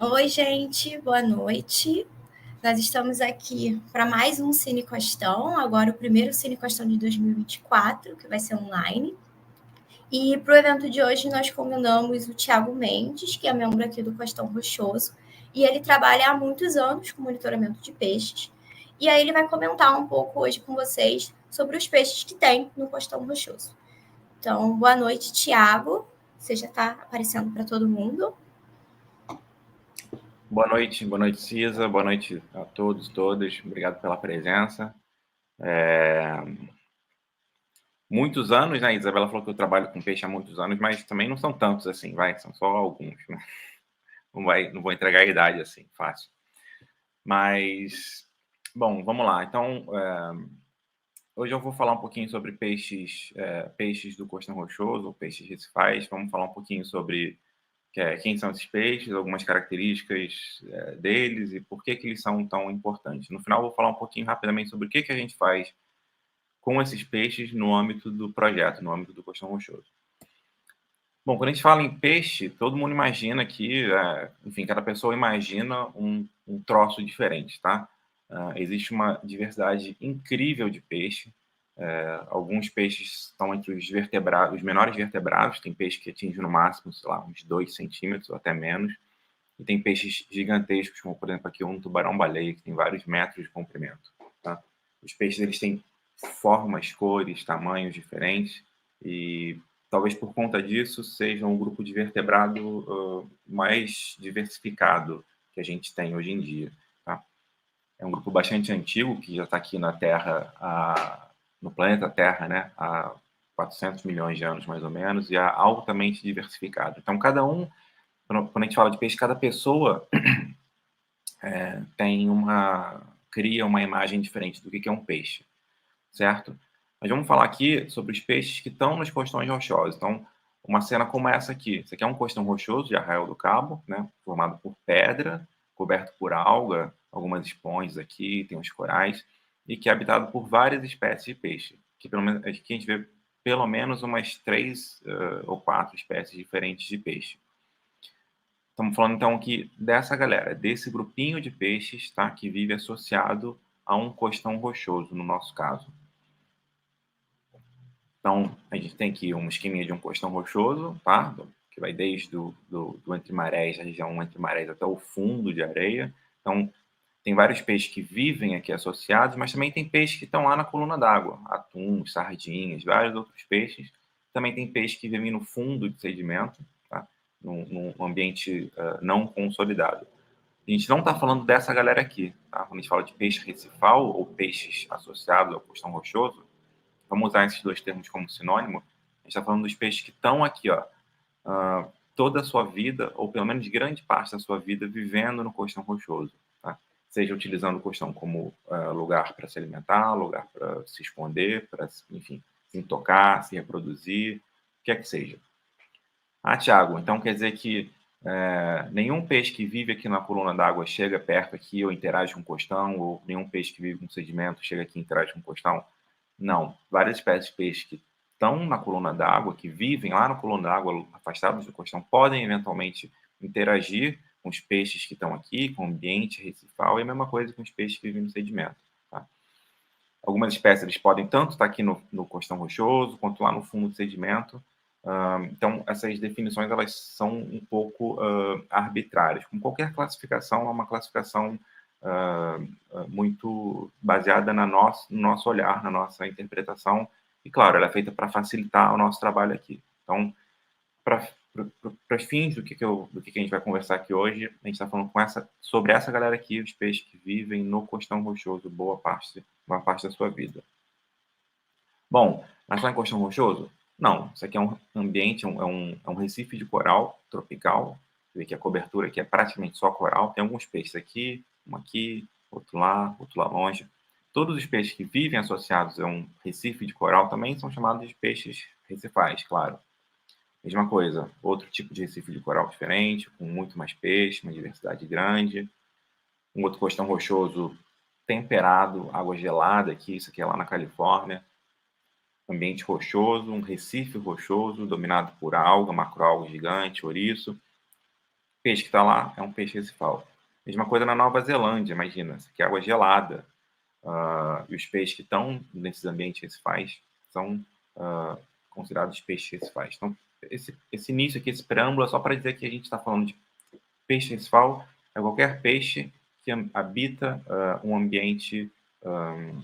Oi, gente, boa noite. Nós estamos aqui para mais um Cine Costão, agora o primeiro Cine Costão de 2024, que vai ser online. E para o evento de hoje nós convidamos o Thiago Mendes, que é membro aqui do Costão Rochoso, e ele trabalha há muitos anos com monitoramento de peixes. E aí ele vai comentar um pouco hoje com vocês sobre os peixes que tem no Costão Rochoso. Então, boa noite, Thiago. Você já está aparecendo para todo mundo. Boa noite, Cisa, boa noite a todos, todas, obrigado pela presença. Muitos anos, né, Isabela falou que eu trabalho com peixe há muitos anos, mas também não são tantos assim, são só alguns, né? Não vou entregar a idade assim, fácil. Mas, bom, vamos lá, então, hoje eu vou falar um pouquinho sobre peixes do Costão Rochoso, ou peixes recifais, vamos falar um pouquinho sobre quem são esses peixes, algumas características deles e por que eles são tão importantes. No final, eu vou falar um pouquinho rapidamente sobre o que a gente faz com esses peixes no âmbito do projeto, no âmbito do Costão Rochoso. Bom, quando a gente fala em peixe, todo mundo imagina que, enfim, cada pessoa imagina um troço diferente, tá? Existe uma diversidade incrível de peixe. Alguns peixes estão entre os vertebrados, os menores vertebrados. Tem peixe que atinge no máximo, sei lá, uns 2 centímetros ou até menos. E tem peixes gigantescos, como por exemplo aqui um tubarão-baleia, que tem vários metros de comprimento. Tá? Os peixes eles têm formas, cores, tamanhos diferentes e talvez por conta disso sejam o grupo de vertebrado mais diversificado que a gente tem hoje em dia. Tá? É um grupo bastante antigo que já está aqui na Terra, no planeta Terra, né, há 400 milhões de anos mais ou menos, e é altamente diversificado. Então, quando a gente fala de peixe, cada pessoa cria uma imagem diferente do que é um peixe, certo? Mas vamos falar aqui sobre os peixes que estão nos costões rochosos. Então, uma cena como essa aqui. Isso aqui é um costão rochoso de Arraial do Cabo, né? Formado por pedra, coberto por alga, algumas esponjas aqui, tem os corais, e que é habitado por várias espécies de peixe. Aqui a gente vê pelo menos umas 3 ou 4 espécies diferentes de peixe. Estamos falando então aqui dessa galera, desse grupinho de peixes, tá? Que vive associado a um costão rochoso, no nosso caso. Então, a gente tem aqui um esqueminha de um costão rochoso, tá? Que vai desde do entre marés, a região entre marés até o fundo de areia. Então, tem vários peixes que vivem aqui associados, mas também tem peixes que estão lá na coluna d'água, atuns, sardinhas, vários outros peixes. Também tem peixes que vivem no fundo de sedimento, tá? Num ambiente não consolidado. A gente não está falando dessa galera aqui, tá? Quando a gente fala de peixe recifal ou peixes associados ao costão rochoso, vamos usar esses dois termos como sinônimo, a gente está falando dos peixes que estão aqui, ó, toda a sua vida, ou pelo menos grande parte da sua vida, vivendo no costão rochoso. Tá? Seja utilizando o costão como lugar para se alimentar, lugar para se esconder, para, enfim, se intocar, se reproduzir, o que é que seja. Tiago, então quer dizer que nenhum peixe que vive aqui na coluna d'água chega perto aqui ou interage com o costão, ou nenhum peixe que vive no sedimento chega aqui e interage com o costão? Não. Várias espécies de peixes que estão na coluna d'água, que vivem lá na coluna d'água, afastados do costão, podem eventualmente interagir com os peixes que estão aqui, com o ambiente recifal, e a mesma coisa com os peixes que vivem no sedimento. Tá? Algumas espécies eles podem tanto estar aqui no costão rochoso, quanto lá no fundo do sedimento. Então, essas definições elas são um pouco arbitrárias. Como qualquer classificação, é uma classificação muito baseada no nosso olhar, na nossa interpretação. E, claro, ela é feita para facilitar o nosso trabalho aqui. Então, para os fins do que a gente vai conversar aqui hoje, a gente está falando sobre essa galera aqui, os peixes que vivem no costão rochoso uma parte da sua vida. Bom, mas só em costão rochoso? Não, isso aqui é um ambiente, é um recife de coral tropical. Você vê que a cobertura aqui é praticamente só coral. Tem alguns peixes aqui, um aqui, outro lá longe. Todos os peixes que vivem associados a um recife de coral também são chamados de peixes recifais, claro. Mesma coisa, outro tipo de recife de coral diferente, com muito mais peixe, uma diversidade grande. Um outro costão rochoso temperado, água gelada aqui, isso aqui é lá na Califórnia. Ambiente rochoso, um recife rochoso, dominado por alga, macroalga gigante, ouriço. peixe que está lá é um peixe recifal. Mesma coisa na Nova Zelândia, imagina, isso aqui é água gelada. E os peixes que estão nesses ambientes recifais são considerados peixes recifais. Então, esse início aqui, esse preâmbulo, é só para dizer que a gente está falando de peixe recifal, é qualquer peixe que habita um ambiente um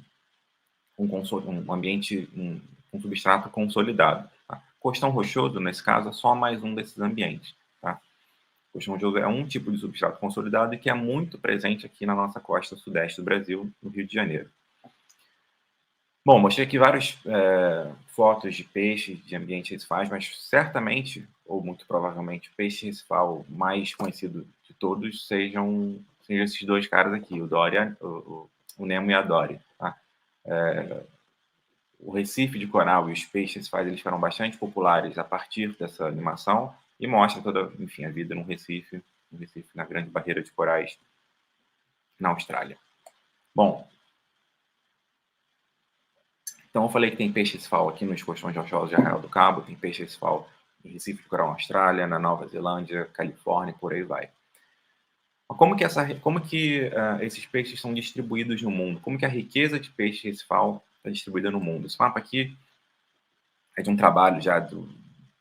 substrato consolidado. Tá? Costão rochoso, nesse caso, é só mais um desses ambientes. Tá? Costão rochoso é um tipo de substrato consolidado e que é muito presente aqui na nossa costa sudeste do Brasil, no Rio de Janeiro. Bom, mostrei aqui várias fotos de peixes de ambientes recifais, mas certamente, ou muito provavelmente, o peixe recifal mais conhecido de todos sejam esses dois caras aqui, o Nemo e a Dory. Tá? O Recife de Coral e os peixes recifais, eles foram bastante populares a partir dessa animação e mostra toda, enfim, a vida no Recife, na Grande Barreira de Corais, na Austrália. Bom, então eu falei que tem peixe recifal aqui nos costões rochosos de Arraial do Cabo, tem peixe recifal no Recife de Coral, na Austrália, na Nova Zelândia, Califórnia, por aí vai. Como que esses peixes são distribuídos no mundo? Como que a riqueza de peixe recifal está distribuída no mundo? Esse mapa aqui é de um trabalho já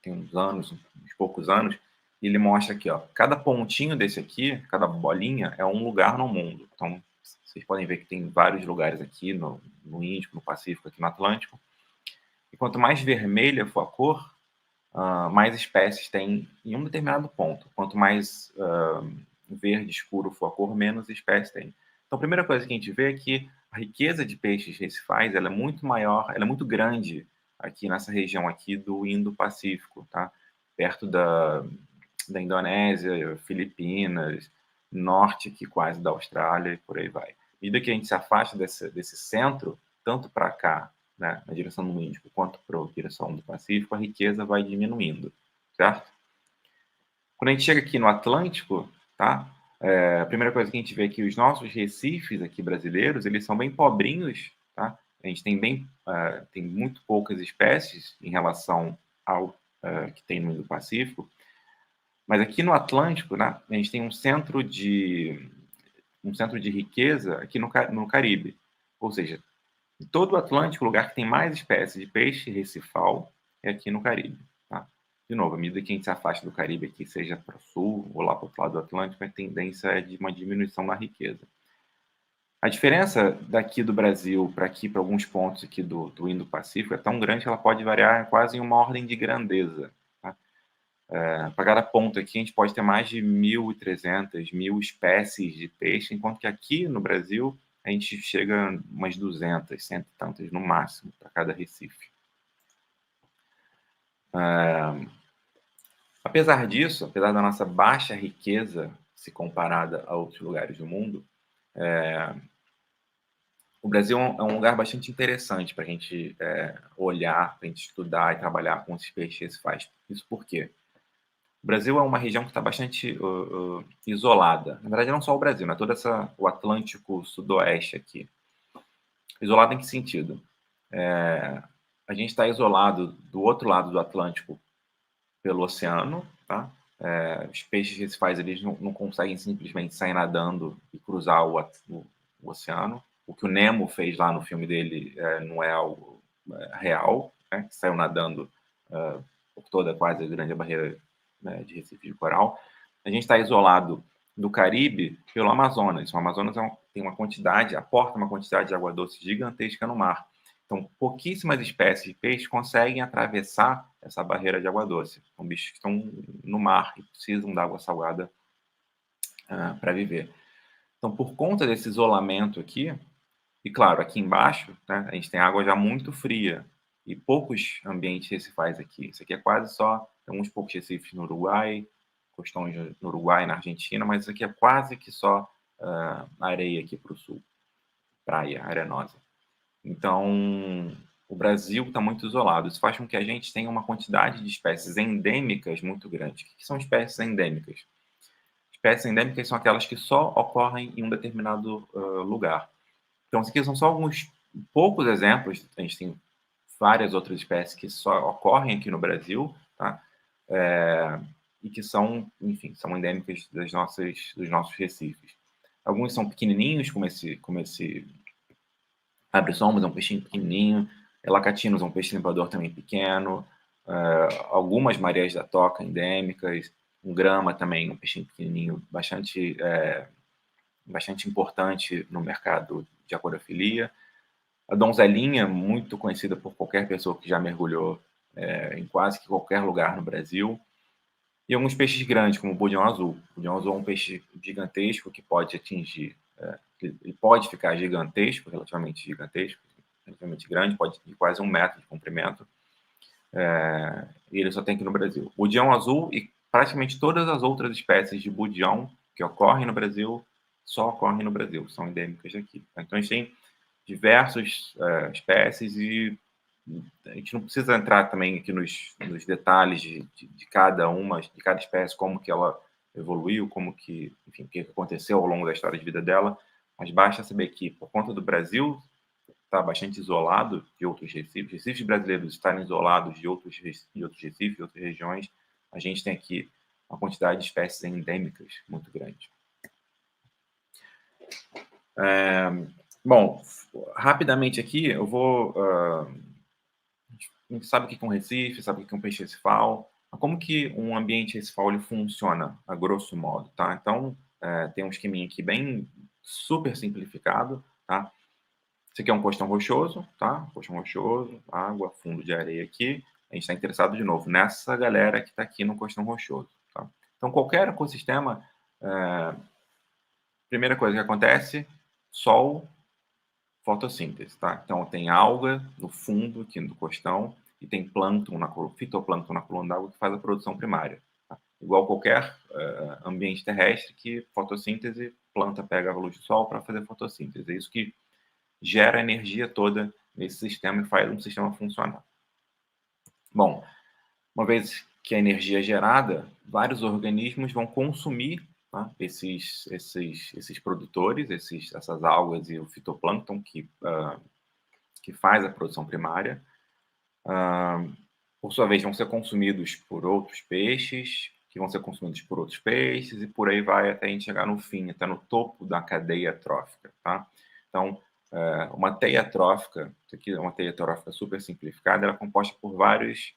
tem uns anos, uns poucos anos, e ele mostra aqui, ó, cada pontinho desse aqui, cada bolinha é um lugar no mundo. Então, vocês podem ver que tem vários lugares aqui no Índico, no Pacífico, aqui no Atlântico. E quanto mais vermelha for a cor, mais espécies tem em um determinado ponto. Quanto mais verde escuro for a cor, menos espécies tem. Então, a primeira coisa que a gente vê é que a riqueza de peixes recifais ela é muito maior, ela é muito grande aqui nessa região aqui do Indo-Pacífico, tá? Perto da Indonésia, Filipinas, norte aqui quase da Austrália e por aí vai. À medida que a gente se afasta desse centro, tanto para cá, né, na direção do Índico, quanto para a direção do Pacífico, a riqueza vai diminuindo, certo? Quando a gente chega aqui no Atlântico, tá? A primeira coisa que a gente vê é que os nossos recifes aqui brasileiros, eles são bem pobrinhos, tá? A gente tem muito poucas espécies em relação ao que tem no Indo-Pacífico, mas aqui no Atlântico, né, a gente tem um centro de riqueza aqui no Caribe, ou seja, em todo o Atlântico, o lugar que tem mais espécies de peixe recifal é aqui no Caribe. Tá? De novo, à medida que a gente se afasta do Caribe aqui, seja para o sul ou lá para o outro lado do Atlântico, a tendência é de uma diminuição na riqueza. A diferença daqui do Brasil para aqui, para alguns pontos aqui do Indo-Pacífico, é tão grande que ela pode variar quase em uma ordem de grandeza. Tá? Para cada ponto aqui, a gente pode ter mais de 1.300, 1.000 espécies de peixe, enquanto que aqui no Brasil a gente chega a umas 200, cento e tantas no máximo para cada recife. Apesar disso, apesar da nossa baixa riqueza se comparada a outros lugares do mundo, o Brasil é um lugar bastante interessante para a gente olhar, para a gente estudar e trabalhar com esses peixes recifais. Isso por quê? O Brasil é uma região que está bastante isolada. Na verdade, não só o Brasil, né? Todo o Atlântico Sudoeste aqui. Isolado em que sentido? A gente está isolado do outro lado do Atlântico pelo oceano, tá? Os peixes recifais eles não conseguem simplesmente sair nadando e cruzar o oceano. O que o Nemo fez lá no filme dele não é algo real, né? Saiu nadando por toda quase a grande barreira, né, de Recife de Coral. A gente está isolado do Caribe pelo Amazonas. O Amazonas tem aporta uma quantidade de água doce gigantesca no mar. Então, pouquíssimas espécies de peixe conseguem atravessar essa barreira de água doce. São bichos que estão no mar e precisam da água salgada para viver. Então, por conta desse isolamento aqui, e claro, aqui embaixo, né, a gente tem água já muito fria e poucos ambientes recifais aqui. Isso aqui é quase só, tem uns poucos recifes no Uruguai, costões no Uruguai e na Argentina, mas isso aqui é quase que só areia aqui para o sul, praia arenosa. Então, o Brasil está muito isolado. Isso faz com que a gente tenha uma quantidade de espécies endêmicas muito grande. O que são espécies endêmicas? Espécies endêmicas são aquelas que só ocorrem em um determinado lugar. Então, aqui são só alguns poucos exemplos. A gente tem várias outras espécies que só ocorrem aqui no Brasil, tá? e que são, enfim, são endêmicas dos nossos recifes. Alguns são pequenininhos, como esse abre-sombras, é um peixinho pequenininho, Elacatinos é um peixe limpador também pequeno, algumas mareias da toca endêmicas, um grama também, um peixinho pequenininho, bastante importante no mercado de aquariofilia. A donzelinha, muito conhecida por qualquer pessoa que já mergulhou em quase que qualquer lugar no Brasil. E alguns peixes grandes, como o bodião azul. O bodião azul é um peixe gigantesco que pode atingir, ele pode ficar gigantesco, relativamente grande, pode ir quase 1 metro de comprimento. E ele só tem aqui no Brasil. O bodião azul e praticamente todas as outras espécies de bodião que ocorrem no Brasil só ocorrem no Brasil, são endêmicas aqui. Então a gente tem diversas espécies e a gente não precisa entrar também aqui nos detalhes de cada espécie, como que ela evoluiu, enfim, o que aconteceu ao longo da história de vida dela, mas basta saber que, por conta do Brasil estar bastante isolado de outros recifes brasileiros estarem isolados de outros recifes, de outras regiões, a gente tem aqui uma quantidade de espécies endêmicas muito grande. Bom, rapidamente aqui, eu vou... a gente sabe o que é um recife, sabe o que é um peixe recifal, mas como que um ambiente recifal ele funciona, a grosso modo, tá? Então, tem um esqueminha aqui bem super simplificado, tá? Esse aqui é um costão rochoso, tá? Costão rochoso, água, fundo de areia aqui. A gente está interessado, de novo, nessa galera que está aqui no costão rochoso, tá? Então, qualquer ecossistema, primeira coisa que acontece, sol, fotossíntese, tá? Então, tem alga no fundo aqui do costão e tem fitoplâncton na coluna d'água que faz a produção primária. Tá? Igual qualquer ambiente terrestre que fotossíntese, planta pega a luz do sol para fazer fotossíntese. É isso que gera a energia toda nesse sistema e faz um sistema funcionar. Bom, uma vez que a energia é gerada, vários organismos vão consumir, tá, esses produtores, essas algas e o fitoplâncton que faz a produção primária. Por sua vez, vão ser consumidos por outros peixes, que vão ser consumidos por outros peixes, e por aí vai até a gente chegar no fim, até no topo da cadeia trófica. Tá? Então, uma teia trófica, isso aqui é uma teia trófica super simplificada, ela é composta por vários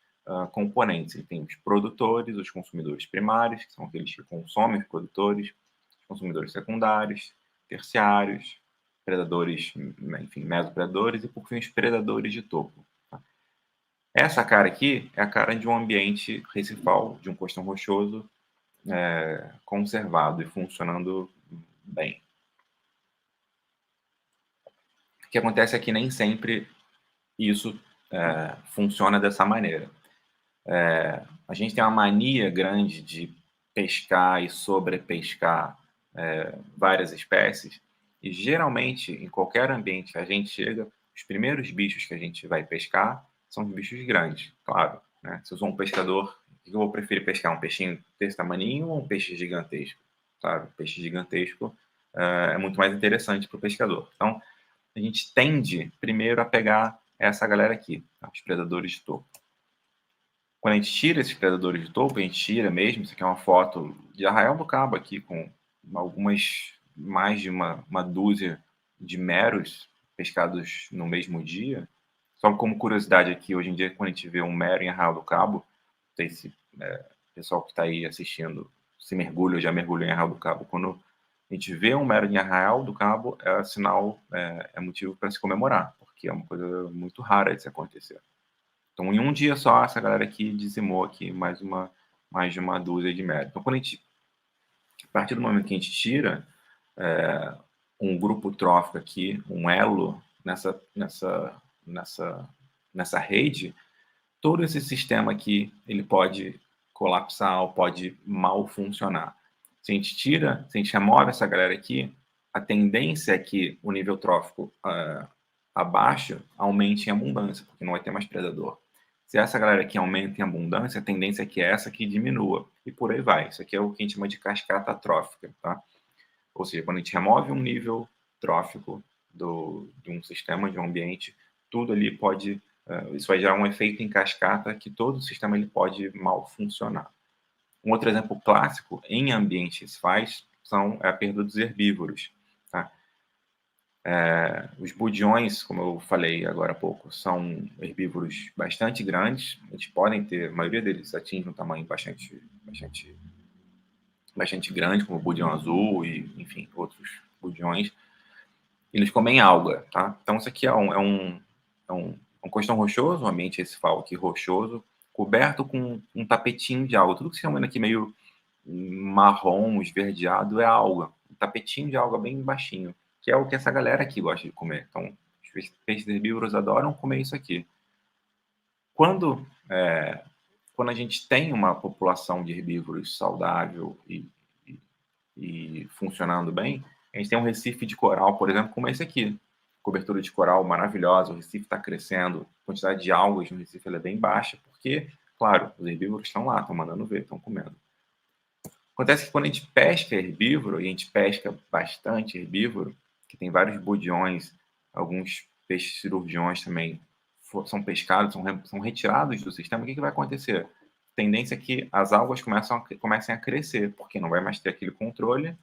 componentes. E tem os produtores, os consumidores primários, que são aqueles que consomem os produtores, os consumidores secundários, terciários, predadores, enfim, mesopredadores, e por fim os predadores de topo. Tá? Essa cara aqui é a cara de um ambiente recifal, de um costão rochoso conservado e funcionando bem. O que acontece é que nem sempre isso funciona dessa maneira. A gente tem uma mania grande de pescar e sobrepescar várias espécies, e geralmente, em qualquer ambiente que a gente chega, os primeiros bichos que a gente vai pescar são os bichos grandes, claro. Né? Se eu sou um pescador, o que eu vou preferir pescar? Um peixinho desse tamaninho ou um peixe gigantesco? Sabe? Peixe gigantesco é muito mais interessante para o pescador. Então, a gente tende primeiro a pegar essa galera aqui, tá? Os predadores de topo. Quando a gente tira esses predadores de topo, a gente tira mesmo, isso aqui é uma foto de Arraial do Cabo aqui, com mais de uma dúzia de meros pescados no mesmo dia. Só como curiosidade aqui, hoje em dia, quando a gente vê um mero em Arraial do Cabo, não sei se pessoal que está aí assistindo se mergulha ou já mergulhou em Arraial do Cabo, quando a gente vê um mero em Arraial do Cabo, é sinal, é motivo para se comemorar, porque é uma coisa muito rara de se acontecer. Então, em um dia só, essa galera aqui dizimou aqui mais de uma dúzia de meros. Então, a partir do momento que a gente tira um grupo trófico aqui, um elo nessa rede, todo esse sistema aqui ele pode colapsar ou pode mal funcionar. Se a gente remove essa galera aqui, a tendência é que o nível trófico abaixo aumente em abundância, porque não vai ter mais predador. Se essa galera aqui aumenta em abundância, a tendência é que essa aqui diminua. E por aí vai. Isso aqui é o que a gente chama de cascata trófica. Tá? Ou seja, quando a gente remove um nível trófico de um sistema, de um ambiente, tudo ali isso vai gerar um efeito em cascata que todo o sistema ele pode mal funcionar. Um outro exemplo clássico em ambientes faz é a perda dos herbívoros. Tá? Os budiões, como eu falei agora há pouco, são herbívoros bastante grandes. Eles podem ter, a maioria deles atinge um tamanho bastante grande, como o budião azul e, enfim, outros budiões. Eles comem alga, tá? Então, isso aqui é um costão rochoso, um ambiente recifal aqui rochoso, coberto com um tapetinho de alga. Tudo que você chama aqui meio marrom, esverdeado, é alga. Um tapetinho de alga bem baixinho, que é o que essa galera aqui gosta de comer. Então, os peixes herbívoros adoram comer isso aqui. Quando a gente tem uma população de herbívoros saudável e funcionando bem, a gente tem um recife de coral, por exemplo, como esse aqui. Cobertura de coral maravilhosa, o recife está crescendo, a quantidade de algas no recife é bem baixa, porque, claro, os herbívoros estão lá, estão mandando ver, estão comendo. Acontece que quando a gente pesca herbívoro, e a gente pesca bastante herbívoro, que tem vários budiões, alguns peixes cirurgiões também são pescados, são retirados do sistema, o que vai acontecer? A tendência é que as algas comecem a crescer, porque não vai mais ter aquele controle.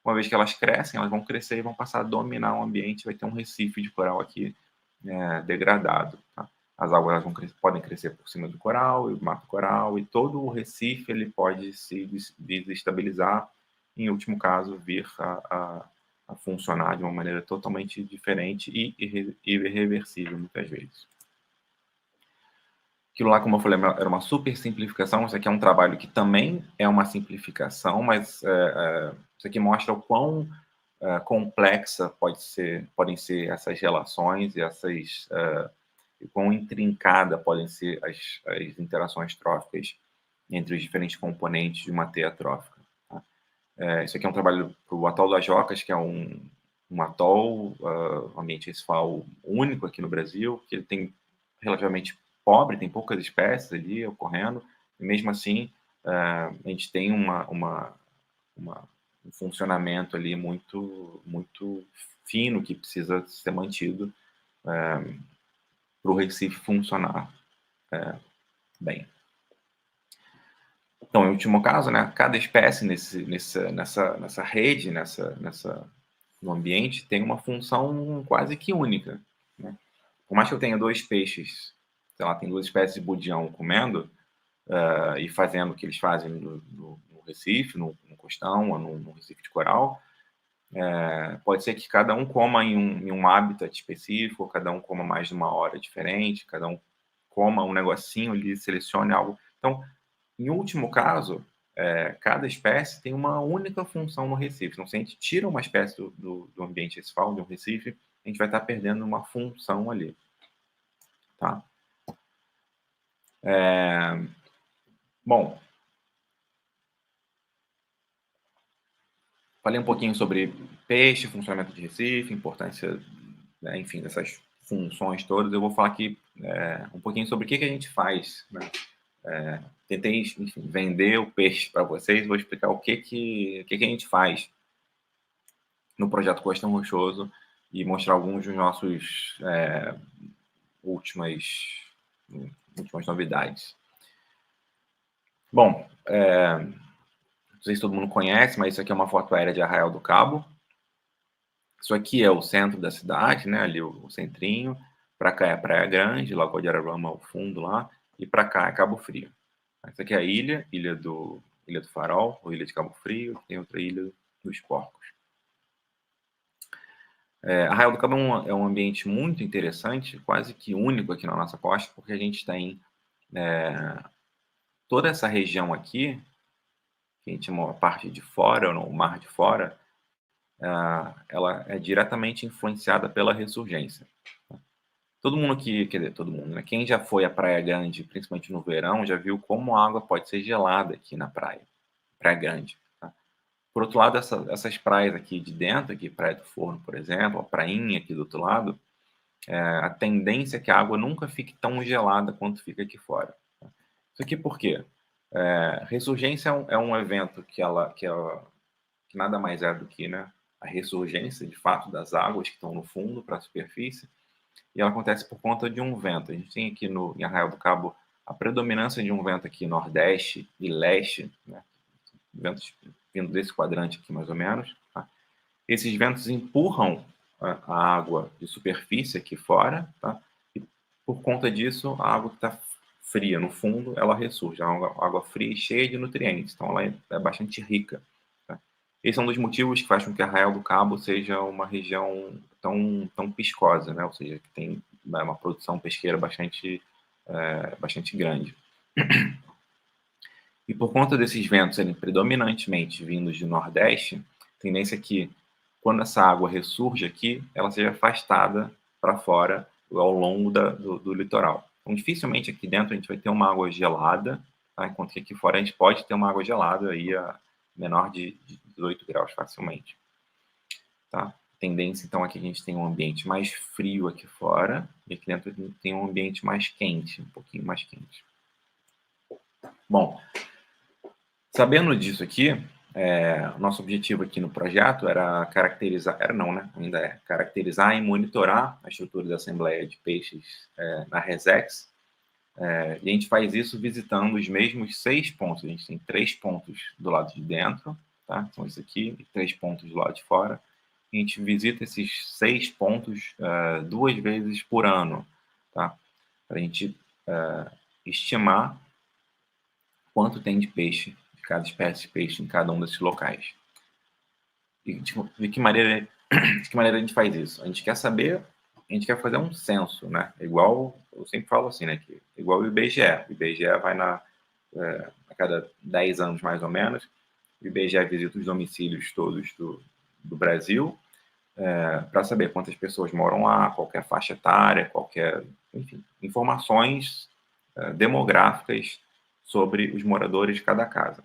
Uma vez que elas crescem, elas vão crescer e vão passar a dominar o ambiente, vai ter um recife de coral aqui degradado. Tá? As algas podem crescer por cima do coral, e mata o coral, e todo o recife ele pode se desestabilizar, em último caso, vir a funcionar de uma maneira totalmente diferente e irreversível, muitas vezes. Aquilo lá, como eu falei, era uma super simplificação. Isso aqui é um trabalho que também é uma simplificação, mas isso aqui mostra o quão complexa podem ser essas relações e quão intrincada podem ser as interações tróficas entre os diferentes componentes de uma teia trófica. Tá? Isso aqui é um trabalho para o Atol das Jocas, que é um atol, um ambiente recifal único aqui no Brasil, que ele tem relativamente pobre, tem poucas espécies ali ocorrendo, e mesmo assim a gente tem um funcionamento ali muito, muito fino que precisa ser mantido para o Recife funcionar bem. Então, em último caso, né, cada espécie nessa rede, no ambiente, tem uma função quase que única. Né? Por mais que eu tenha dois peixes, sei lá, tem duas espécies de budião comendo e fazendo o que eles fazem no Recife, no costão, ou no Recife de coral, pode ser que cada um coma em um habitat específico, cada um coma mais de uma hora diferente, cada um coma um negocinho ali, selecione algo. Então, em último caso, cada espécie tem uma única função no Recife. Então, se a gente tira uma espécie do ambiente recifal, de um Recife, a gente vai estar perdendo uma função ali. Tá? Bom, falei um pouquinho sobre peixe, funcionamento de Recife, importância, né, enfim, dessas funções todas. Eu vou falar aqui um pouquinho sobre o que a gente faz. Né? Tentei, enfim, vender o peixe para vocês, vou explicar o que a gente faz no projeto Costão Rochoso e mostrar alguns dos nossos últimas novidades. Bom, não sei se todo mundo conhece, mas isso aqui é uma foto aérea de Arraial do Cabo. Isso aqui é o centro da cidade, né? Ali o centrinho. Para cá é Praia Grande, Lagoa de Araruama ao fundo lá. E para cá é Cabo Frio. Essa aqui é a ilha do Farol, ou Ilha de Cabo Frio. Tem outra ilha dos Porcos. Arraial do Cabo é um ambiente muito interessante, quase que único aqui na nossa costa, porque a gente tem toda essa região aqui, que a gente chama a parte de fora, ou o mar de fora, ela é diretamente influenciada pela ressurgência. Todo mundo aqui, quer dizer, todo mundo, né? Quem já foi à Praia Grande, principalmente no verão, já viu como a água pode ser gelada aqui na Praia Grande. Tá? Por outro lado, essas praias aqui de dentro, aqui Praia do Forno, por exemplo, a prainha aqui do outro lado, a tendência é que a água nunca fique tão gelada quanto fica aqui fora. Tá? Isso aqui por quê? Ressurgência é um evento que nada mais é do que, né, a ressurgência, de fato, das águas que estão no fundo para a superfície, e ela acontece por conta de um vento. A gente tem aqui em Arraial do Cabo a predominância de um vento aqui nordeste e leste, né, ventos vindo desse quadrante aqui mais ou menos, tá? Esses ventos empurram a água de superfície aqui fora, tá? E por conta disso, a água que está fria no fundo, ela ressurge. É uma água fria e cheia de nutrientes, então ela é bastante rica. Tá? Esse é um dos motivos que faz com que Arraial do Cabo seja uma região tão piscosa, né? Ou seja, que tem uma produção pesqueira bastante grande. E por conta desses ventos serem predominantemente vindos do Nordeste, a tendência é que, quando essa água ressurge aqui, ela seja afastada para fora ao longo do litoral. Então, dificilmente aqui dentro a gente vai ter uma água gelada, tá? Enquanto que aqui fora a gente pode ter uma água gelada aí a menor de 18 graus facilmente. Tá? A tendência, então, é que a gente tem um ambiente mais frio aqui fora e aqui dentro a gente tem um ambiente mais quente, um pouquinho mais quente. Bom, sabendo disso aqui, nosso objetivo aqui no projeto era caracterizar, ainda é, caracterizar e monitorar a estrutura da Assembleia de Peixes na Resex. E a gente faz isso visitando os mesmos 6 pontos. A gente tem 3 pontos do lado de dentro, tá? São esses aqui, e 3 pontos do lado de fora. A gente visita esses 6 pontos 2 vezes por ano, tá? Para a gente estimar quanto tem de peixe, de cada espécie de peixe em cada um desses locais. E de que maneira a gente faz isso? A gente quer saber, a gente quer fazer um censo, né? Igual, eu sempre falo assim, né? Que, igual o IBGE. O IBGE vai a cada 10 anos, mais ou menos, o IBGE visita os domicílios todos do Brasil, para saber quantas pessoas moram lá, qualquer faixa etária, enfim, informações demográficas sobre os moradores de cada casa.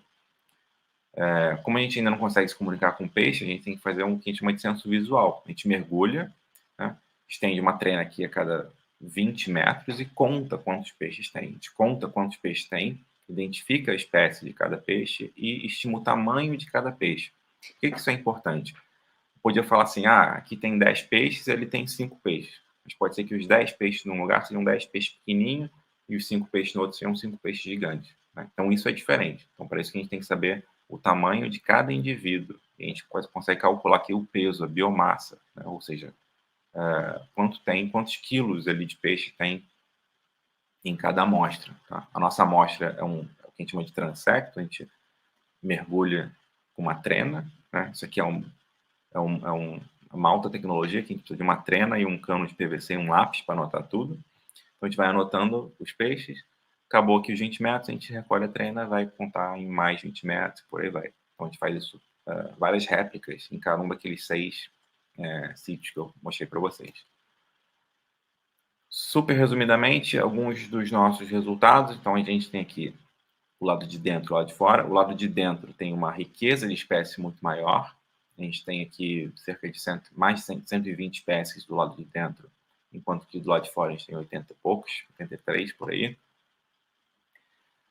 Como a gente ainda não consegue se comunicar com o peixe, a gente tem que fazer um que a gente chama de censo visual. A gente mergulha, né, estende uma trena aqui a cada 20 metros e conta quantos peixes tem. A gente conta quantos peixes tem, identifica a espécie de cada peixe e estima o tamanho de cada peixe. Por que isso é importante? Eu podia falar assim, aqui tem 10 peixes, ele tem 5 peixes. Mas pode ser que os 10 peixes num lugar sejam 10 peixes pequenininhos e os 5 peixes no outro sejam 5 peixes gigantes. Né? Então, isso é diferente. Então, para isso que a gente tem que saber o tamanho de cada indivíduo. E a gente consegue calcular aqui o peso, a biomassa, né? Ou seja, quantos quilos ali de peixe tem em cada amostra. Tá? A nossa amostra é o que a gente chama de transecto, a gente mergulha com uma trena. Né? Isso aqui é uma alta tecnologia, que a gente precisa de uma trena e um cano de PVC e um lápis para anotar tudo. Então, a gente vai anotando os peixes. Acabou aqui os 20 metros, a gente recolhe a trena, vai contar em mais 20 metros, por aí vai. Então, a gente faz isso, várias réplicas em cada um daqueles 6 sítios que eu mostrei para vocês. Super resumidamente, alguns dos nossos resultados. Então, a gente tem aqui o lado de dentro e o lado de fora. O lado de dentro tem uma riqueza de espécies muito maior. A gente tem aqui cerca de mais de 120 espécies do lado de dentro, enquanto que do lado de fora a gente tem 80 e poucos, 83 por aí.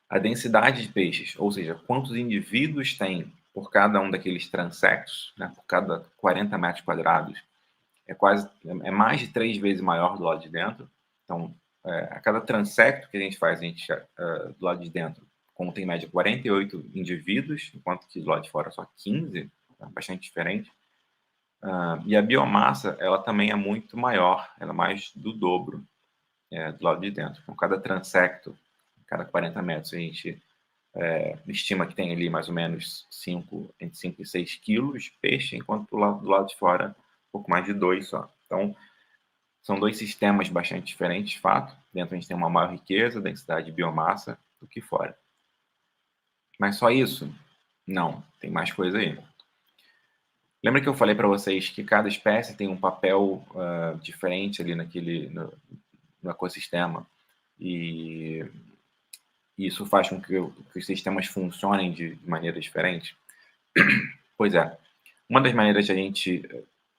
A densidade de peixes, ou seja, quantos indivíduos tem por cada um daqueles transectos, né, por cada 40 metros quadrados, é mais de 3 vezes maior do lado de dentro. Então, a cada transecto que a gente faz, do lado de dentro contém em média 48 indivíduos, enquanto que do lado de fora só 15, bastante diferente. E a biomassa, ela também é muito maior, ela é mais do dobro do lado de dentro. Então, cada transecto, cada 40 metros, a gente estima que tem ali mais ou menos entre 5 e 6 quilos de peixe, enquanto do lado de fora, um pouco mais de 2 só. Então, são 2 sistemas bastante diferentes, de fato. Dentro a gente tem uma maior riqueza, densidade de biomassa do que fora. Mas só isso? Não, tem mais coisa aí. Lembra que eu falei para vocês que cada espécie tem um papel diferente ali no ecossistema? E isso faz com que os sistemas funcionem de maneira diferente? Pois é. Uma das maneiras de a gente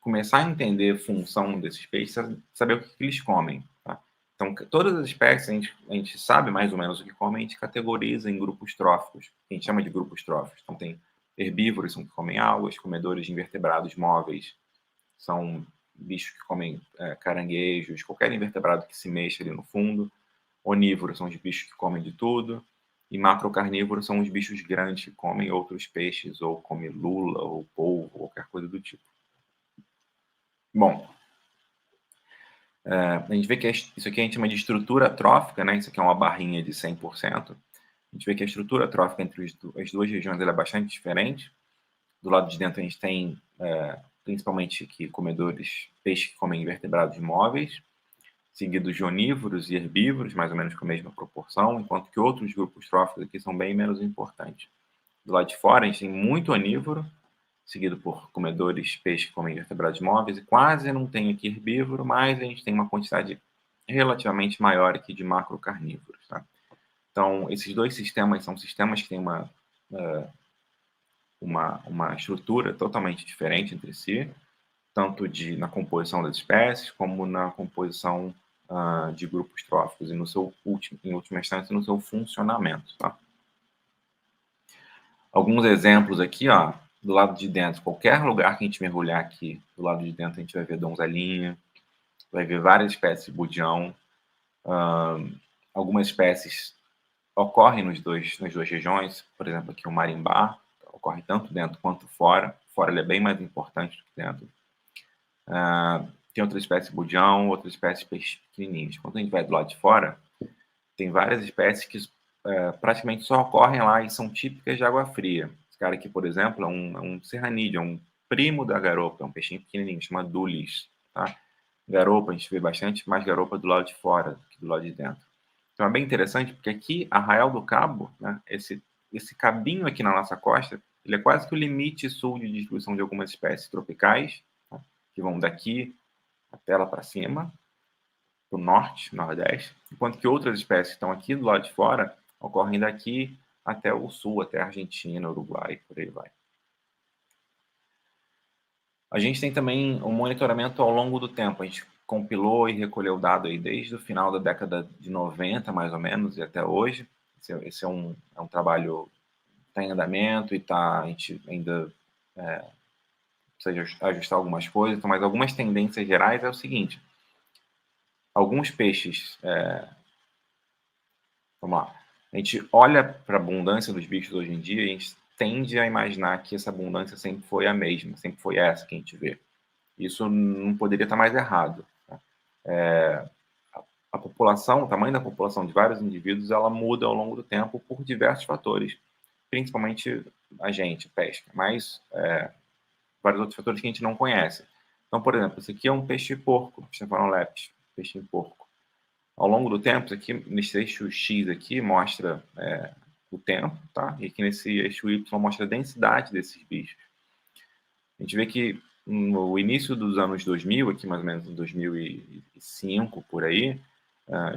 começar a entender a função desses peixes é saber o que eles comem. Tá? Então, todas as espécies, a gente sabe mais ou menos o que comem, a gente categoriza em grupos tróficos. A gente chama de grupos tróficos. Então, tem herbívoros, são que comem algas, comedores de invertebrados móveis, são bichos que comem caranguejos, qualquer invertebrado que se mexa ali no fundo, Onívoros são os bichos que comem de tudo. E macrocarnívoros são os bichos grandes que comem outros peixes, ou comem lula, ou polvo, ou qualquer coisa do tipo. Bom, a gente vê que isso aqui a gente chama de estrutura trófica, né? Isso aqui é uma barrinha de 100%. A gente vê que a estrutura trófica entre as duas regiões ela é bastante diferente. Do lado de dentro a gente tem, principalmente aqui, peixes que comem invertebrados móveis, seguidos de onívoros e herbívoros, mais ou menos com a mesma proporção, enquanto que outros grupos tróficos aqui são bem menos importantes. Do lado de fora a gente tem muito onívoro, seguido por peixes que comem invertebrados móveis, e quase não tem aqui herbívoro, mas a gente tem uma quantidade relativamente maior aqui de macrocarnívoros. Tá? Então, esses dois sistemas são sistemas que têm uma estrutura totalmente diferente entre si, tanto na composição das espécies, como na composição de grupos tróficos, e em última instância, no seu funcionamento. Tá? Alguns exemplos aqui, ó, do lado de dentro, qualquer lugar que a gente mergulhar aqui, do lado de dentro a gente vai ver donzelinha, vai ver várias espécies de budião, algumas espécies ocorrem nas duas regiões, por exemplo, aqui o marimbá, ocorre tanto dentro quanto fora. Fora ele é bem mais importante do que dentro. Tem outra espécie de budião, outra espécie de peixes pequenininhos. Quando a gente vai do lado de fora, tem várias espécies que praticamente só ocorrem lá e são típicas de água fria. Esse cara aqui, por exemplo, é um serranídeo, é um primo da garopa, é um peixinho pequenininho, chama dulis. Tá? Garopa, a gente vê bastante mais garopa do lado de fora do que do lado de dentro. Então é bem interessante porque aqui, Arraial do Cabo, né, esse cabinho aqui na nossa costa, ele é quase que o limite sul de distribuição de algumas espécies tropicais, tá? Que vão daqui até lá para cima, para o norte, nordeste, enquanto que outras espécies que estão aqui do lado de fora ocorrem daqui até o sul, até a Argentina, Uruguai, por aí vai. A gente tem também um monitoramento ao longo do tempo. A gente compilou e recolheu dado aí desde o final da década de 90, mais ou menos, e até hoje. Esse é um trabalho que está em andamento e a gente ainda precisa ajustar algumas coisas, mas algumas tendências gerais é o seguinte. Alguns peixes... vamos lá. A gente olha para a abundância dos bichos hoje em dia e a gente tende a imaginar que essa abundância sempre foi a mesma, sempre foi essa que a gente vê. Isso não poderia estar mais errado. Tá? A população, o tamanho da população de vários indivíduos, ela muda ao longo do tempo por diversos fatores, principalmente a gente, pesca, mas vários outros fatores que a gente não conhece. Então, por exemplo, esse aqui é um peixe-porco, Stephanolepis, peixe-porco. Ao longo do tempo, aqui nesse eixo X aqui mostra o tempo, tá? E aqui nesse eixo Y mostra a densidade desses bichos. A gente vê que no início dos anos 2000, aqui mais ou menos em 2005, por aí,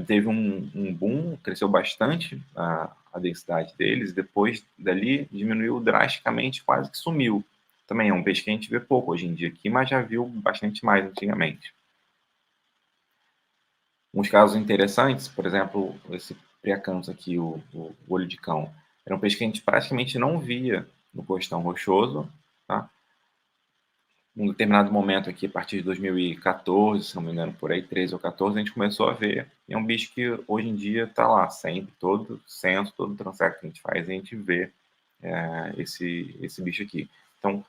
teve um boom, cresceu bastante a densidade deles, depois dali diminuiu drasticamente, quase que sumiu. Também é um peixe que a gente vê pouco hoje em dia aqui, mas já viu bastante mais antigamente. Uns casos interessantes, por exemplo, esse priacanthus aqui, o olho de cão, era um peixe que a gente praticamente não via no costão rochoso, tá? Num determinado momento aqui, a partir de 2014, se não me engano, por aí, 13 ou 14, a gente começou a ver. E é um bicho que hoje em dia está lá, sempre, todo censo, todo transecto que a gente faz, a gente vê esse bicho aqui. Então,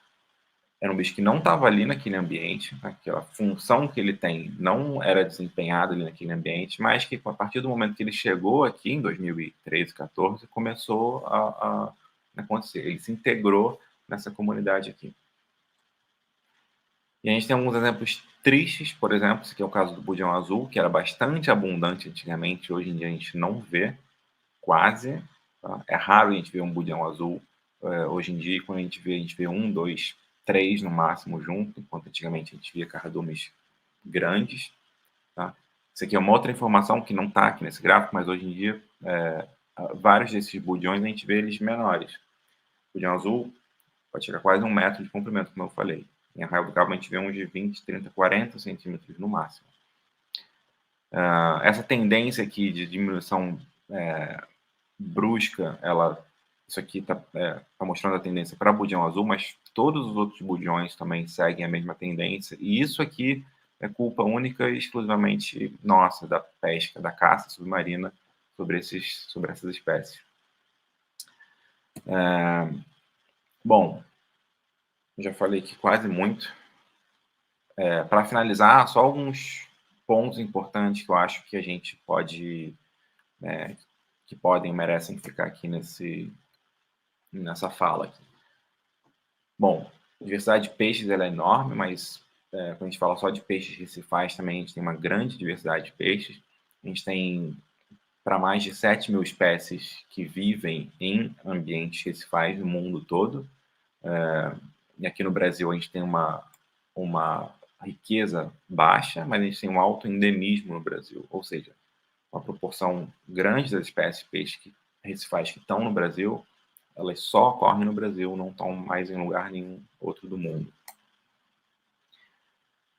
era um bicho que não estava ali naquele ambiente, aquela função que ele tem não era desempenhada ali naquele ambiente, mas que a partir do momento que ele chegou aqui, em 2013, 14, começou a acontecer. Ele se integrou nessa comunidade aqui. E a gente tem alguns exemplos tristes, por exemplo, esse aqui é o caso do budião azul, que era bastante abundante antigamente, hoje em dia a gente não vê, quase. Tá? É raro a gente ver um budião azul hoje em dia, quando a gente vê 1, 2, 3 no máximo junto, enquanto antigamente a gente via cardumes grandes. Tá? Isso aqui é uma outra informação que não está aqui nesse gráfico, mas hoje em dia vários desses budiões a gente vê eles menores. O budião azul pode chegar a quase 1 metro de comprimento, como eu falei. Em Arraial do Cabo a gente vê uns de 20, 30, 40 centímetros no máximo. Essa tendência aqui de diminuição brusca, isso aqui está mostrando a tendência para budião azul, mas todos os outros budiões também seguem a mesma tendência. E isso aqui é culpa única e exclusivamente nossa, da pesca, da caça submarina sobre essas espécies. Bom, já falei aqui quase muito. Para finalizar, só alguns pontos importantes que eu acho que a gente pode, que podem, merecem ficar aqui nessa fala aqui. Bom, a diversidade de peixes ela é enorme, mas quando a gente fala só de peixes recifais, também a gente tem uma grande diversidade de peixes. A gente tem para mais de 7 mil espécies que vivem em ambientes recifais no mundo todo. E aqui no Brasil a gente tem uma riqueza baixa, mas a gente tem um alto endemismo no Brasil, ou seja, uma proporção grande das espécies de peixe recifais que estão no Brasil, elas só ocorrem no Brasil, não estão mais em lugar nenhum outro do mundo.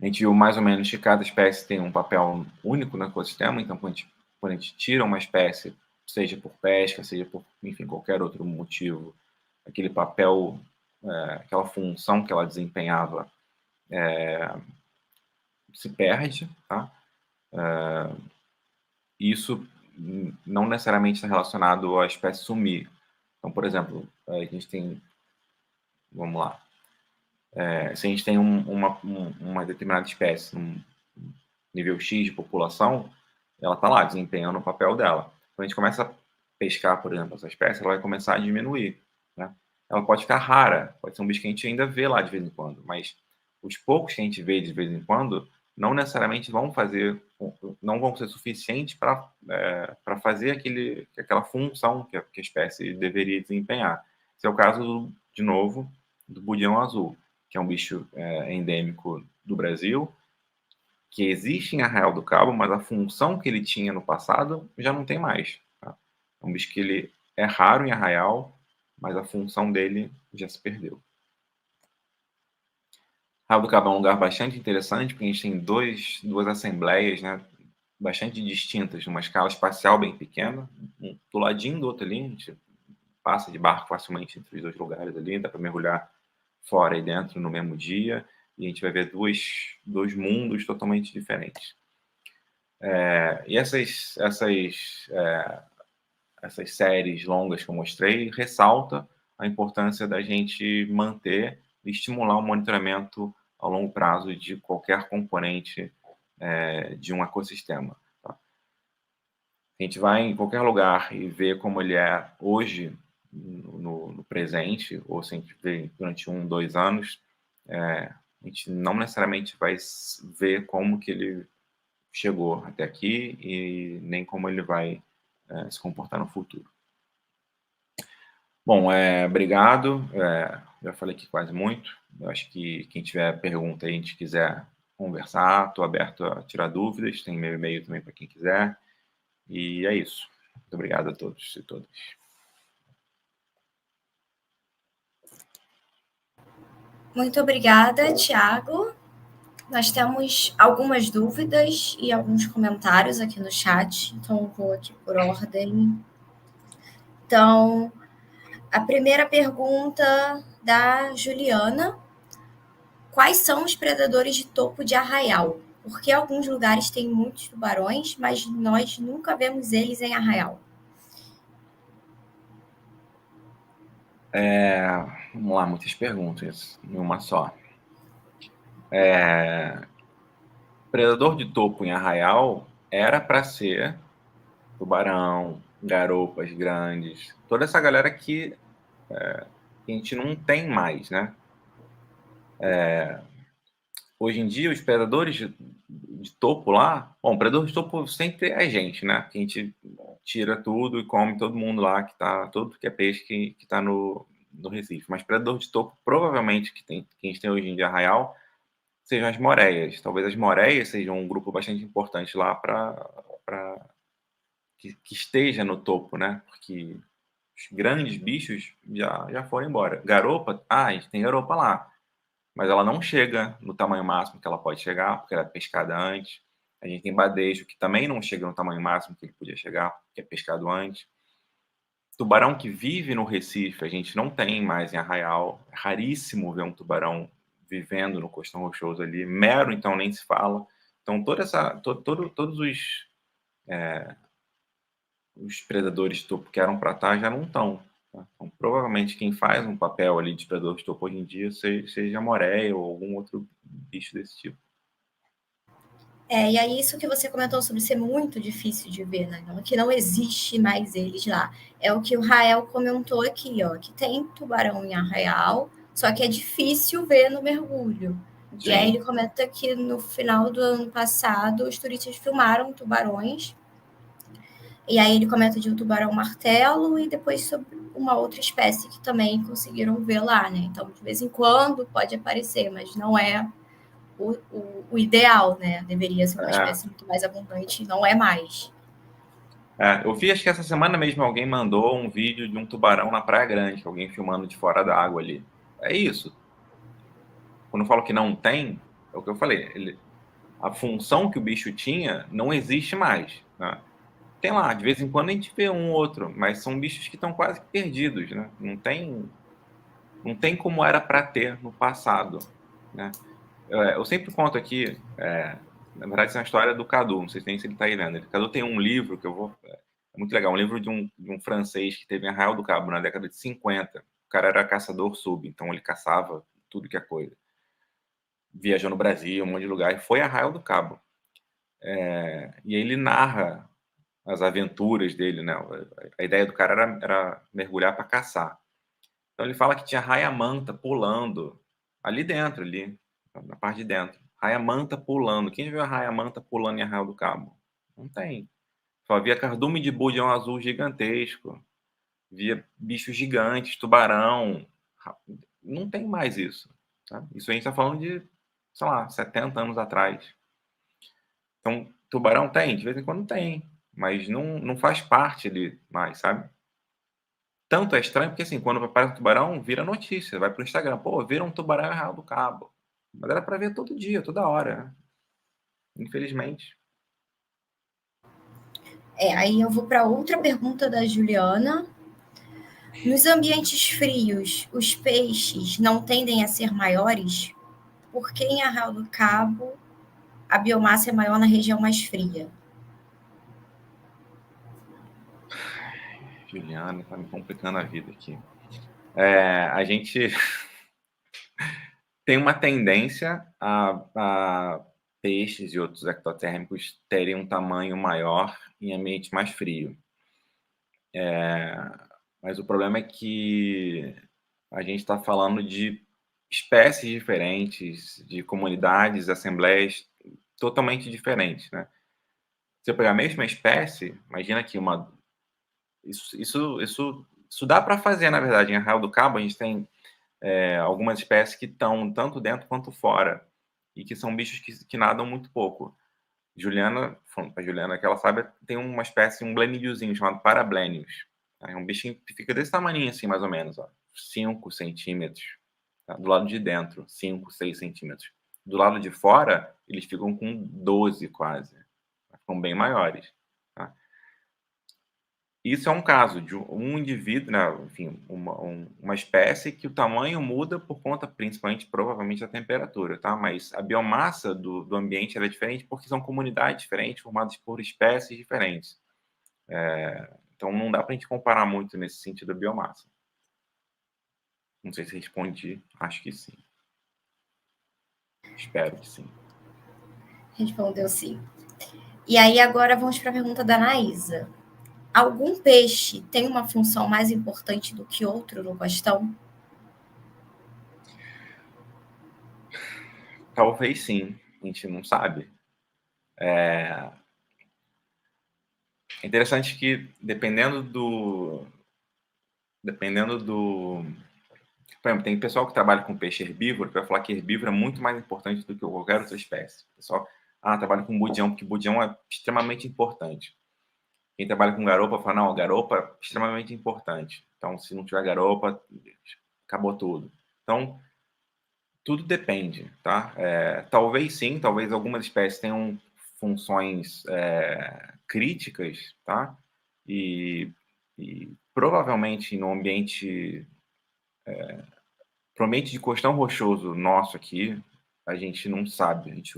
A gente viu mais ou menos que cada espécie tem um papel único no ecossistema, então quando a gente tira uma espécie, seja por pesca, seja por, enfim, qualquer outro motivo, aquele papel, aquela função que ela desempenhava se perde, tá? Isso não necessariamente está relacionado à espécie sumir. Então, por exemplo, a gente tem, vamos lá, se a gente tem uma determinada espécie, um nível X de população, ela está lá desempenhando o papel dela. Quando a gente começa a pescar, por exemplo, essa espécie, ela vai começar a diminuir, né? Ela pode ficar rara, pode ser um bicho que a gente ainda vê lá de vez em quando, mas os poucos que a gente vê de vez em quando não necessariamente não vão ser suficientes para fazer aquela função que a espécie deveria desempenhar. Esse é o caso, de novo, do budião azul, que é um bicho endêmico do Brasil, que existe em Arraial do Cabo, mas a função que ele tinha no passado já não tem mais. Tá? É um bicho que ele é raro em Arraial, mas a função dele já se perdeu. Arraial do Cabo é um lugar bastante interessante, porque a gente tem duas assembleias, né, bastante distintas, numa escala espacial bem pequena, um do ladinho do outro ali, a gente passa de barco facilmente entre os dois lugares ali, dá para mergulhar fora e dentro no mesmo dia, e a gente vai ver dois mundos totalmente diferentes. E essas séries longas que eu mostrei ressalta a importância da gente manter e estimular o monitoramento ao longo prazo de qualquer componente de um ecossistema. Tá? A gente vai em qualquer lugar e vê como ele é hoje, no presente, ou se a gente vê durante 1, 2 anos, a gente não necessariamente vai ver como que ele chegou até aqui e nem como ele vai se comportar no futuro. Bom, obrigado. Já falei aqui quase muito. Eu acho que quem tiver pergunta aí, a gente quiser conversar, estou aberto a tirar dúvidas. Tem meu e-mail também para quem quiser. E é isso. Muito obrigado a todos e todas. Muito obrigada, Tiago. Nós temos algumas dúvidas e alguns comentários aqui no chat, então eu vou aqui por ordem. Então, a primeira pergunta da Juliana: quais são os predadores de topo de arraial? Porque alguns lugares têm muitos tubarões, mas nós nunca vemos eles em arraial. Vamos lá, muitas perguntas em uma só. Predador de topo em arraial era para ser tubarão, garopas grandes, toda essa galera que a gente não tem mais, né? Hoje em dia, os predadores de topo lá, bom, predador de topo sempre é a gente, né? Que a gente tira tudo e come todo mundo lá que tá, todo que é peixe que está no Recife. Mas predador de topo, provavelmente que a gente tem hoje em dia arraial, sejam as moreias. Talvez as moreias sejam um grupo bastante importante lá para que esteja no topo, né? Porque os grandes bichos já foram embora. Garopa, a gente tem garopa lá, mas ela não chega no tamanho máximo que ela pode chegar, porque ela é pescada antes. A gente tem badejo, que também não chega no tamanho máximo que ele podia chegar, que é pescado antes. Tubarão que vive no Recife, a gente não tem mais em Arraial. É raríssimo ver um tubarão vivendo no Costão Rochoso ali. Mero, então, nem se fala. Então, todos os os predadores de topo que eram para estar já não estão. Tá? Então, provavelmente quem faz um papel ali de predador de topo hoje em dia seja a moreia ou algum outro bicho desse tipo. E aí isso que você comentou sobre ser muito difícil de ver, né? Que não existe mais eles lá. É o que o Rael comentou aqui, ó, que tem tubarão em Arraial, só que é difícil ver no mergulho. E aí Sim. ele comenta que no final do ano passado os turistas filmaram tubarões. E aí ele comenta de um tubarão martelo e depois sobre uma outra espécie que também conseguiram ver lá, né? Então, de vez em quando pode aparecer, mas não é o ideal, né? Deveria ser uma espécie muito mais abundante, não é mais. Eu vi, acho que essa semana mesmo alguém mandou um vídeo de um tubarão na Praia Grande, alguém filmando de fora da água ali. É isso. Quando eu falo que não tem, é o que eu falei. A função que o bicho tinha não existe mais. Né? Tem lá, de vez em quando a gente vê um ou outro, mas são bichos que estão quase perdidos. Né? Não tem como era para ter no passado. Né? Eu sempre conto aqui, na verdade, essa é uma história do Cadu, não sei se ele está aí vendo. O Cadu tem um livro que eu vou. É muito legal, um livro de um francês que teve em Arraial do Cabo na década de 50. O cara era caçador sub, então ele caçava tudo que é coisa. Viajou no Brasil, um monte de lugar, e foi a Arraial do Cabo. E aí ele narra as aventuras dele, né? A ideia do cara era mergulhar para caçar. Então ele fala que tinha raia-manta pulando ali dentro, ali, na parte de dentro. Raia-manta pulando. Quem viu a raia-manta pulando em Arraial do Cabo? Não tem. Só via cardume de búzios azul gigantesco. Via bichos gigantes, tubarão. Não tem mais isso. Tá? Isso a gente está falando de, sei lá, 70 anos atrás. Então, tubarão tem, de vez em quando tem. Mas não faz parte ali mais, sabe? Tanto é estranho porque, assim, quando aparece um tubarão, vira notícia, vai pro Instagram. Pô, vira um tubarão em Arraial do Cabo. Mas era para ver todo dia, toda hora. Né? Infelizmente. Aí eu vou para outra pergunta da Juliana. Nos ambientes frios, os peixes não tendem a ser maiores? Porque em Arraial do Cabo a biomassa é maior na região mais fria? Juliana, tá me complicando a vida aqui. A gente tem uma tendência a peixes e outros ectotérmicos terem um tamanho maior em ambiente mais frio. Mas o problema é que a gente está falando de espécies diferentes, de comunidades, assembleias totalmente diferentes, né? Se eu pegar a mesma espécie, imagina que isso dá para fazer, na verdade. Em Arraial do Cabo, a gente tem algumas espécies que estão tanto dentro quanto fora e que são bichos que nadam muito pouco. Juliana, falando para Juliana que ela sabe, tem uma espécie, um blenídeozinho chamado Parablénios. É um bichinho que fica desse tamanho assim, mais ou menos, ó, 5 centímetros. Tá? Do lado de dentro, 5, 6 centímetros. Do lado de fora, eles ficam com 12 quase. Ficam bem maiores. Tá? Isso é um caso de um indivíduo, né, enfim, uma espécie que o tamanho muda por conta, principalmente, provavelmente, da temperatura, tá? Mas a biomassa do ambiente ela é diferente porque são comunidades diferentes, formadas por espécies diferentes. Então, não dá para a gente comparar muito nesse sentido a biomassa. Não sei se respondi, acho que sim. Espero que sim. Respondeu sim. E aí agora vamos para a pergunta da Anaísa. Algum peixe tem uma função mais importante do que outro no costão? Talvez sim, a gente não sabe. É interessante que dependendo do por exemplo, tem pessoal que trabalha com peixe herbívoro que vai falar que herbívoro é muito mais importante do que qualquer outra espécie. O pessoal, trabalha com budião, porque budião é extremamente importante. Quem trabalha com garopa fala, não, garopa é extremamente importante. Então, se não tiver garopa, acabou tudo. Então, tudo depende, tá? Talvez sim, talvez algumas espécies tenham funções críticas, tá? E provavelmente no ambiente Provavelmente de costão rochoso nosso aqui, a gente não sabe, a gente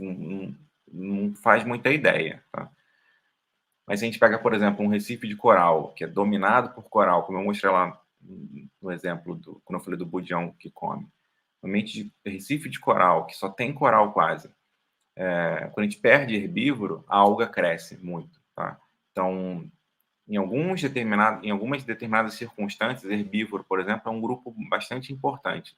não faz muita ideia. Tá? Mas se a gente pega, por exemplo, um recife de coral, que é dominado por coral, como eu mostrei lá no exemplo, quando eu falei do budião que come, no ambiente de recife de coral, que só tem coral quase, quando a gente perde herbívoro, a alga cresce muito, tá? Então, em algumas determinadas circunstâncias, herbívoro, por exemplo, é um grupo bastante importante.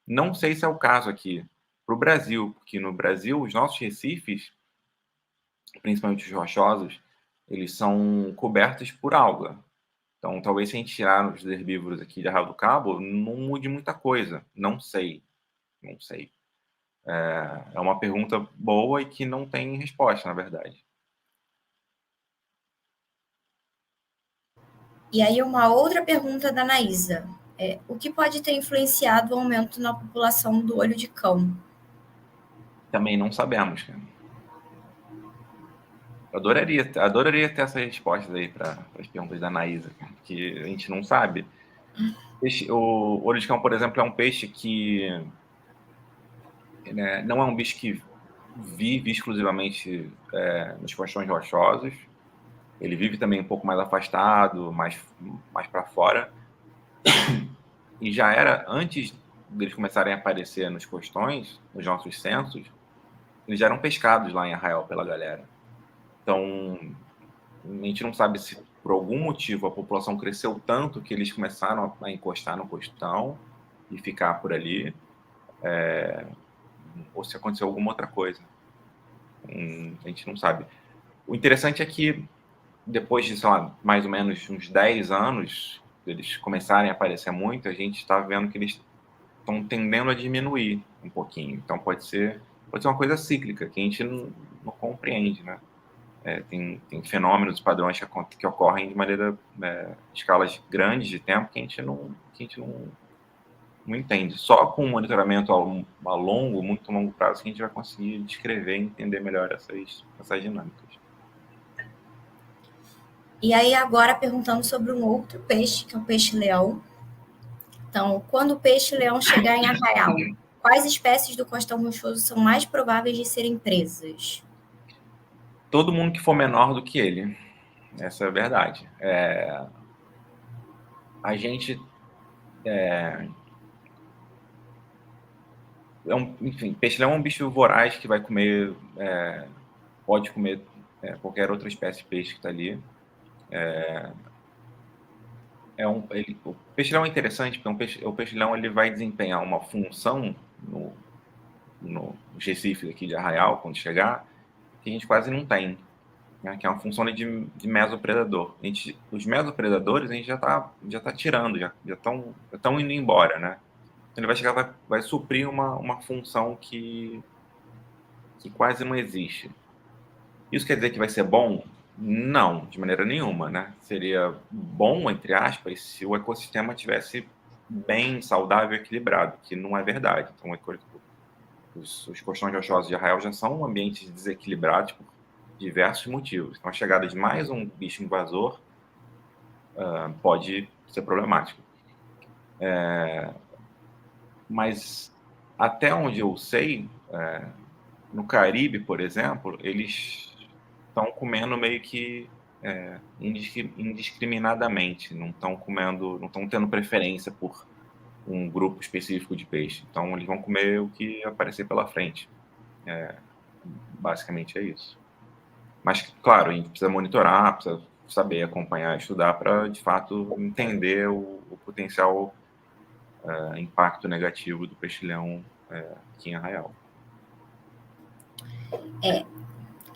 Não sei se é o caso aqui para o Brasil, porque no Brasil os nossos recifes, principalmente os rochosos, eles são cobertos por alga. Então, talvez se a gente tirar os herbívoros aqui de Arraial do Cabo, não mude muita coisa. Não sei, não sei. É uma pergunta boa e que não tem resposta, na verdade. E aí, uma outra pergunta da Anaísa. O que pode ter influenciado o aumento na população do olho de cão? Também não sabemos, cara. Eu adoraria ter essas respostas aí para as perguntas da Anaísa, porque a gente não sabe. O olho de cão, por exemplo, é um peixe que não é um bicho que vive exclusivamente nos colchões rochosos. Ele vive também um pouco mais afastado, mais para fora. E já era, antes deles começarem a aparecer nos costões, nos nossos censos, eles já eram pescados lá em Arraial pela galera. Então, a gente não sabe se por algum motivo a população cresceu tanto que eles começaram a encostar no costão e ficar por ali, ou se aconteceu alguma outra coisa. A gente não sabe. O interessante é que depois de, sei lá, mais ou menos uns 10 anos, eles começarem a aparecer muito, a gente está vendo que eles estão tendendo a diminuir um pouquinho. Então pode ser uma coisa cíclica que a gente não compreende, né? Tem fenômenos, padrões que ocorrem de maneira escalas grandes de tempo que a gente não entende. Só com um monitoramento muito longo prazo que a gente vai conseguir descrever e entender melhor essas dinâmicas. E aí, agora perguntando sobre um outro peixe, que é o peixe-leão. Então, quando o peixe-leão chegar em Arraial, quais espécies do costão rochoso são mais prováveis de serem presas? Todo mundo que for menor do que ele. Essa é a verdade. A gente enfim, peixe-leão é um bicho voraz que vai comer, pode comer qualquer outra espécie de peixe que está ali. O peixe-leão é interessante porque o peixe-leão ele vai desempenhar uma função no Recife aqui de Arraial, quando chegar, que a gente quase não tem, né? Que é uma função de mesopredador. Os mesopredadores a gente já tá tirando, já estão indo embora, né? Então ele vai chegar, vai suprir uma função que quase não existe. Isso quer dizer que vai ser bom? Não, de maneira nenhuma, né? Seria bom, entre aspas, se o ecossistema tivesse bem saudável e equilibrado, que não é verdade. Então, os colchões rochosos de Arraial já são ambientes desequilibrados por diversos motivos. Então, a chegada de mais um bicho invasor pode ser problemático. Mas, até onde eu sei, no Caribe, por exemplo, eles estão comendo meio que indiscriminadamente, não estão tendo preferência por um grupo específico de peixe. Então, eles vão comer o que aparecer pela frente. Basicamente é isso. Mas, claro, a gente precisa monitorar, precisa saber acompanhar, estudar para, de fato, entender o potencial impacto negativo do peixe-leão aqui em Arraial.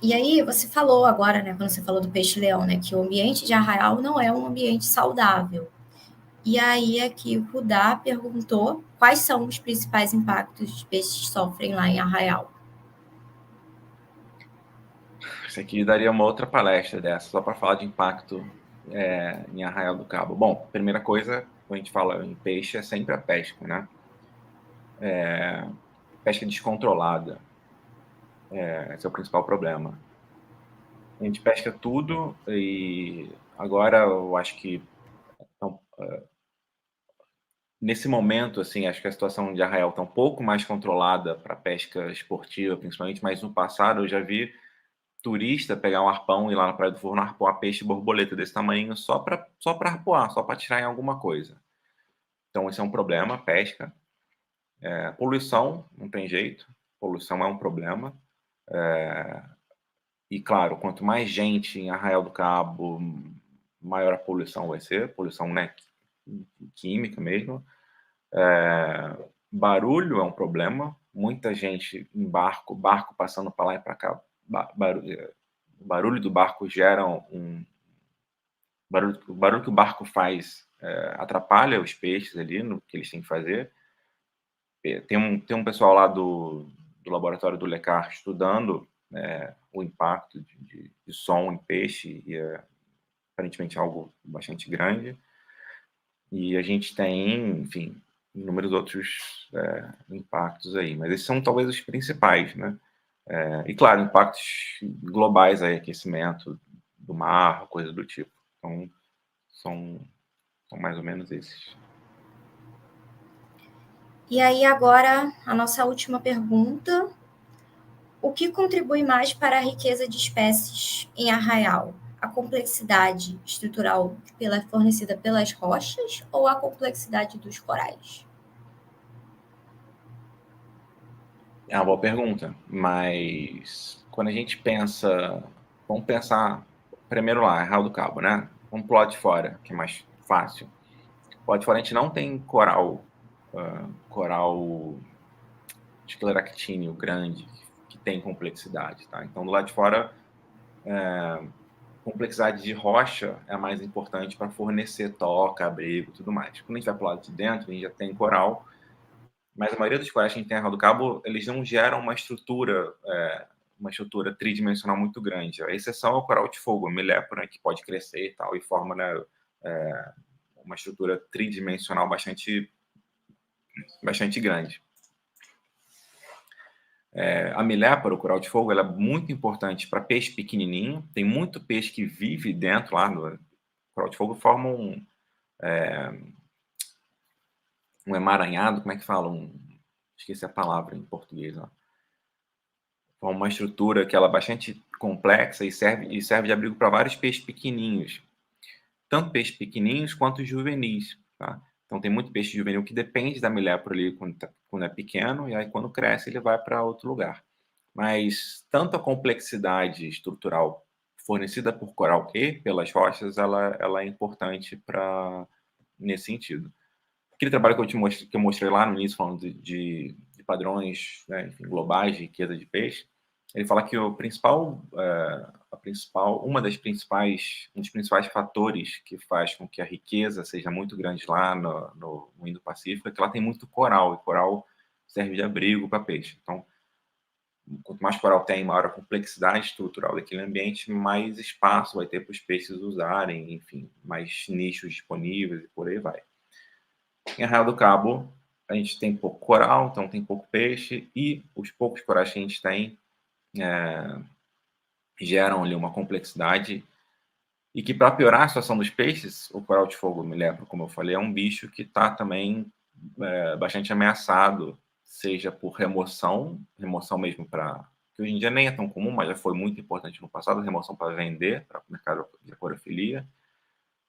E aí, você falou agora, né, quando você falou do peixe-leão, né, que o ambiente de Arraial não é um ambiente saudável. E aí, aqui o Rudá perguntou quais são os principais impactos que os peixes sofrem lá em Arraial. Isso aqui daria uma outra palestra dessa, só para falar de impacto em Arraial do Cabo. Bom, primeira coisa, quando a gente fala em peixe, é sempre a pesca, né? Pesca descontrolada. Esse é o principal problema. A gente pesca tudo e agora eu acho que então, nesse momento, assim, acho que a situação de Arraial está um pouco mais controlada para pesca esportiva, principalmente, mas no passado eu já vi turista pegar um arpão e ir lá na Praia do Forno arpoar peixe borboleta desse tamanho só para arpoar, só para tirar em alguma coisa. Então, esse é um problema, pesca. Poluição, não tem jeito. Poluição é um problema. E, claro, quanto mais gente em Arraial do Cabo, maior a poluição vai ser. Poluição, né, química mesmo. Barulho é um problema. Muita gente em barco passando para lá e para cá. O barulho do barco gera o barulho que o barco faz atrapalha os peixes ali no que eles têm que fazer. Tem um pessoal lá do laboratório do Lecar estudando o impacto de som em peixe, e é aparentemente algo bastante grande. E a gente tem, enfim, inúmeros outros impactos aí, mas esses são talvez os principais, né? E claro, impactos globais aí, aquecimento do mar, coisa do tipo. Então, são mais ou menos esses. E aí, agora, a nossa última pergunta. O que contribui mais para a riqueza de espécies em Arraial? A complexidade estrutural fornecida pelas rochas ou a complexidade dos corais? É uma boa pergunta, mas quando a gente pensa, vamos pensar primeiro lá, Arraial do Cabo, né? Vamos pro lado de fora, que é mais fácil. Do lado de fora a gente não tem coral escleractíneo grande, que tem complexidade, tá? Então, do lado de fora, complexidade de rocha é a mais importante para fornecer toca, abrigo e tudo mais. Quando a gente vai pro lado de dentro, a gente já tem coral, mas a maioria dos corais que a gente tem em Arraial do Cabo, eles não geram uma estrutura tridimensional muito grande. A exceção é o coral de fogo, a milépora, que pode crescer e tal, e forma, né, uma estrutura tridimensional bastante grande. A milépora, o coral de fogo, ela é muito importante para peixe pequenininho. Tem muito peixe que vive dentro lá no coral de fogo, forma um emaranhado, como é que fala? Esqueci a palavra em português. Ó. Forma uma estrutura que ela é bastante complexa e serve de abrigo para vários peixes pequenininhos. Tanto peixes pequenininhos quanto juvenis. Tá? Então, tem muito peixe juvenil que depende da milépora ali quando é pequeno, e aí quando cresce ele vai para outro lugar. Mas tanto a complexidade estrutural fornecida por coral e pelas rochas, ela é importante nesse sentido. Aquele trabalho que eu mostrei lá no início, falando de padrões, né, enfim, globais de riqueza de peixe, ele fala que um dos principais fatores que faz com que a riqueza seja muito grande lá no Indo-Pacífico é que lá tem muito coral, e coral serve de abrigo para peixe. Então, quanto mais coral tem, maior a complexidade estrutural daquele ambiente, mais espaço vai ter para os peixes usarem, enfim, mais nichos disponíveis e por aí vai. Em Arraial do Cabo, a gente tem pouco coral, então tem pouco peixe, e os poucos corais que a gente tem geram ali uma complexidade, e que, para piorar a situação dos peixes, o coral de fogo, me lembro, como eu falei, é um bicho que está também bastante ameaçado, seja por remoção mesmo que hoje em dia nem é tão comum, mas já foi muito importante no passado, remoção para vender, para o mercado de aquariofilia,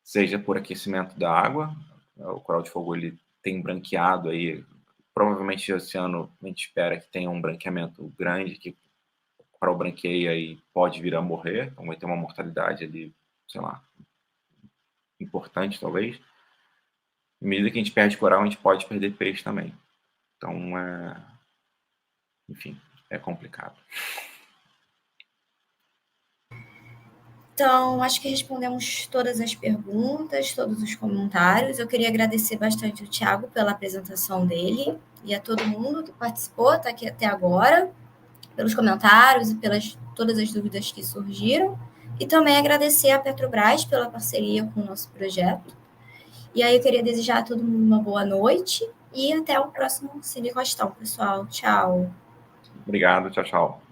seja por aquecimento da água. O coral de fogo ele tem branqueado aí, provavelmente esse ano a gente espera que tenha um branqueamento grande, que o coral branqueia e pode vir a morrer, então vai ter uma mortalidade ali, sei lá, importante talvez. À medida que a gente perde coral, a gente pode perder peixe também. Então, enfim, é complicado. Então, acho que respondemos todas as perguntas, todos os comentários. Eu queria agradecer bastante ao Thiago pela apresentação dele e a todo mundo que participou, está aqui até agora, pelos comentários e pelas todas as dúvidas que surgiram. E também agradecer à Petrobras pela parceria com o nosso projeto. E aí eu queria desejar a todo mundo uma boa noite e até o próximo Cine Costão, pessoal. Tchau. Obrigado, tchau, tchau.